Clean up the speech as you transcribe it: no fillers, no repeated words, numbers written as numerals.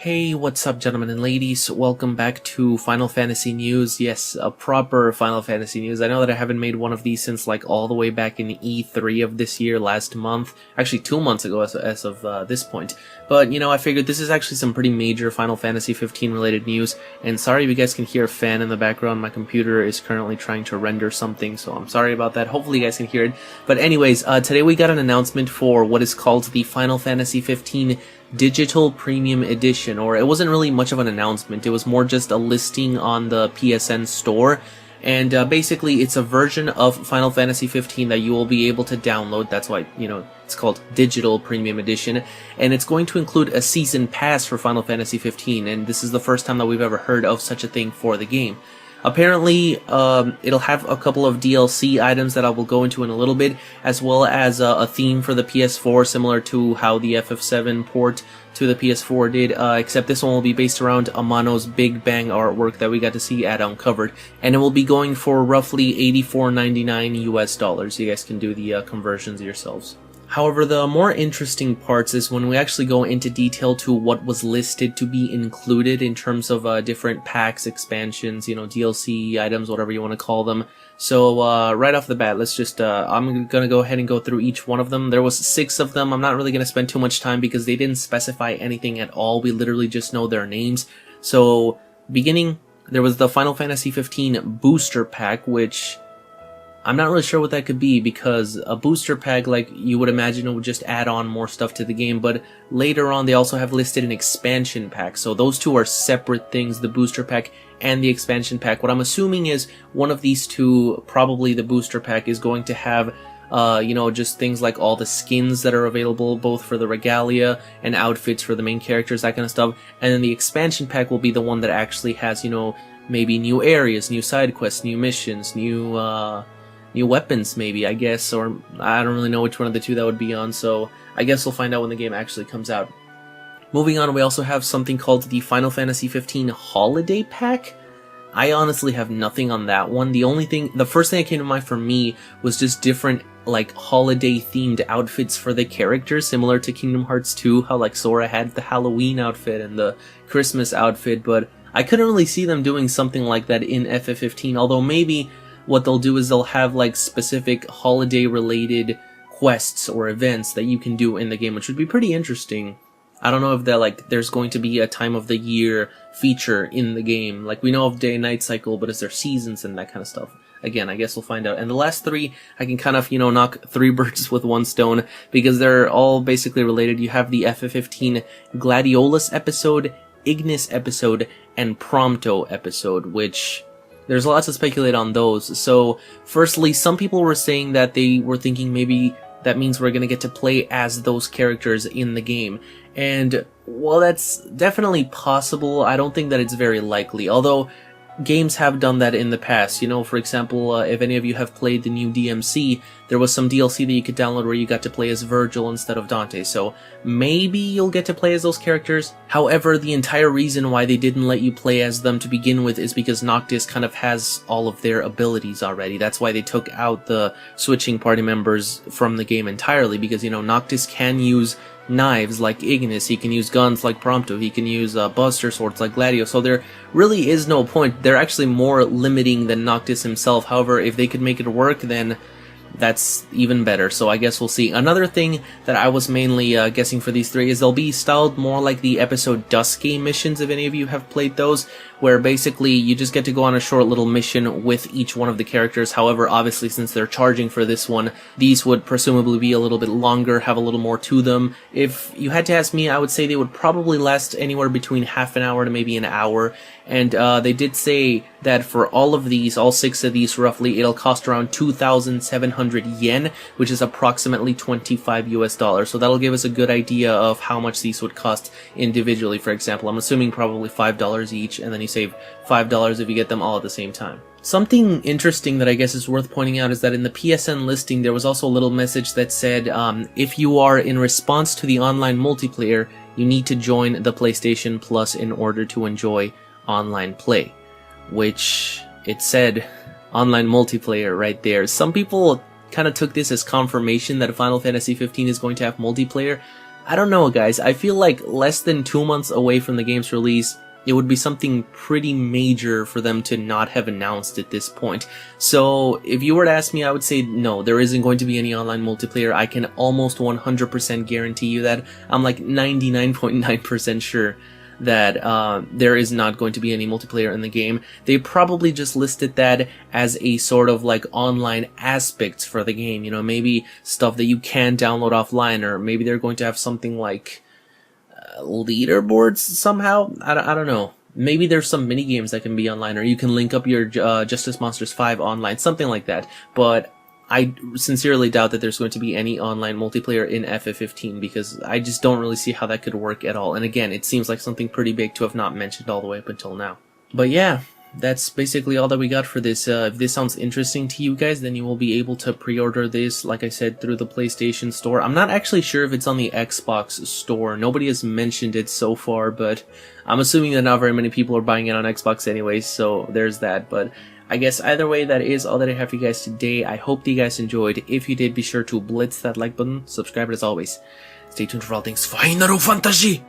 Hey, what's up, gentlemen and ladies? Welcome back to Final Fantasy News. Yes, a proper Final Fantasy News. I know that I haven't made one of these since like all the way back in E3 of this year, last month. Actually, 2 months ago as of this point. But, you know, I figured this is actually some pretty major Final Fantasy 15 related news. And sorry if you guys can hear a fan in the background. My computer is currently trying to render something, so I'm sorry about that. Hopefully you guys can hear it. But anyways, today we got an announcement for what is called the Final Fantasy 15 Digital Premium Edition, or it wasn't really much of an announcement, it was more just a listing on the PSN store, and basically it's a version of Final Fantasy 15 that you will be able to download. That's why, you know, it's called Digital Premium Edition, and it's going to include a season pass for Final Fantasy 15, and this is the first time that we've ever heard of such a thing for the game. Apparently, it'll have a couple of DLC items that I will go into in a little bit, as well as a theme for the PS4, similar to how the FF7 port to the PS4 did, except this one will be based around Amano's Big Bang artwork that we got to see at Uncovered, and it will be going for roughly $84.99 US. You guys can do the conversions yourselves. However, the more interesting parts is when we actually go into detail to what was listed to be included in terms of different packs, expansions, you know, DLC items, whatever you want to call them. So right off the bat, let's just, I'm gonna go ahead and go through each one of them. There was 6 of them. I'm not really gonna spend too much time because they didn't specify anything at all. We literally just know their names. So, beginning, there was the Final Fantasy 15 Booster Pack, which I'm not really sure what that could be, because a booster pack, like you would imagine, it would just add on more stuff to the game, but later on they also have listed an expansion pack, so those two are separate things, the booster pack and the expansion pack. What I'm assuming is one of these two, probably the booster pack, is going to have you know, just things like all the skins that are available, both for the regalia and outfits for the main characters, that kind of stuff, and then the expansion pack will be the one that actually has, you know, maybe new areas, new side quests, new missions, new weapons, maybe, I guess, or I don't really know which one of the two that would be on, so I guess we'll find out when the game actually comes out. Moving on, we also have something called the Final Fantasy 15 Holiday Pack. I honestly have nothing on that one. The first thing that came to mind for me was just different, like, holiday-themed outfits for the characters, similar to Kingdom Hearts 2, how, like, Sora had the Halloween outfit and the Christmas outfit, but I couldn't really see them doing something like that in FF15, although maybe what they'll do is they'll have like specific holiday related quests or events that you can do in the game, which would be pretty interesting. I don't know if there's going to be a time of the year feature in the game. Like, we know of day and night cycle, but is there seasons and that kind of stuff? Again, I guess we'll find out. And the last 3, I can kind of, you know, knock 3 birds with 1 stone, because they're all basically related. You have the FF15 Gladiolus episode, Ignis episode, and Prompto episode, which there's lots to speculate on those. So, firstly, some people were saying that they were thinking maybe that means we're gonna get to play as those characters in the game. And, well, that's definitely possible. I don't think that it's very likely, although games have done that in the past. You know, for example, if any of you have played the new DMC, there was some DLC that you could download where you got to play as Virgil instead of Dante, so maybe you'll get to play as those characters. However, the entire reason why they didn't let you play as them to begin with is because Noctis kind of has all of their abilities already. That's why they took out the switching party members from the game entirely, because, you know, Noctis can use knives like Ignis, he can use guns like Prompto, he can use Buster Swords like Gladio, so there really is no point. They're actually more limiting than Noctis himself. However, if they could make it work, then that's even better, so I guess we'll see. Another thing that I was mainly guessing for these 3 is they'll be styled more like the episode Dusky missions, if any of you have played those, where basically you just get to go on a short little mission with each one of the characters. However, obviously, since they're charging for this one, these would presumably be a little bit longer, have a little more to them. If you had to ask me, I would say they would probably last anywhere between half an hour to maybe an hour, and they did say that for all of these, all 6 of these roughly, it'll cost around 2,700 yen, which is approximately $25 US, so that'll give us a good idea of how much these would cost individually. For example, I'm assuming probably $5 each, and then you save $5 if you get them all at the same time. Something interesting that I guess is worth pointing out is that in the PSN listing there was also a little message that said if you are in response to the online multiplayer, you need to join the PlayStation Plus in order to enjoy online play, which it said online multiplayer right there. Some people kind of took this as confirmation that Final Fantasy 15 is going to have multiplayer. I don't know, guys. I feel like less than 2 months away from the game's release, it would be something pretty major for them to not have announced at this point. So if you were to ask me, I would say no, there isn't going to be any online multiplayer. I can almost 100% guarantee you that. I'm like 99.9% sure that there is not going to be any multiplayer in the game. They probably just listed that as a sort of like online aspects for the game, you know, maybe stuff that you can download offline, or maybe they're going to have something like leaderboards somehow. I don't know. Maybe there's some mini games that can be online, or you can link up your Justice Monsters 5 online, something like that. But I sincerely doubt that there's going to be any online multiplayer in FF15, because I just don't really see how that could work at all. And again, it seems like something pretty big to have not mentioned all the way up until now. But yeah, that's basically all that we got for this. If this sounds interesting to you guys, then you will be able to pre-order this, like I said, through the PlayStation Store. I'm not actually sure if it's on the Xbox Store. Nobody has mentioned it so far, but I'm assuming that not very many people are buying it on Xbox anyways, so there's that. But I guess either way, that is all that I have for you guys today. I hope that you guys enjoyed. If you did, be sure to blitz that like button, subscribe as always. Stay tuned for all things Final Fantasy!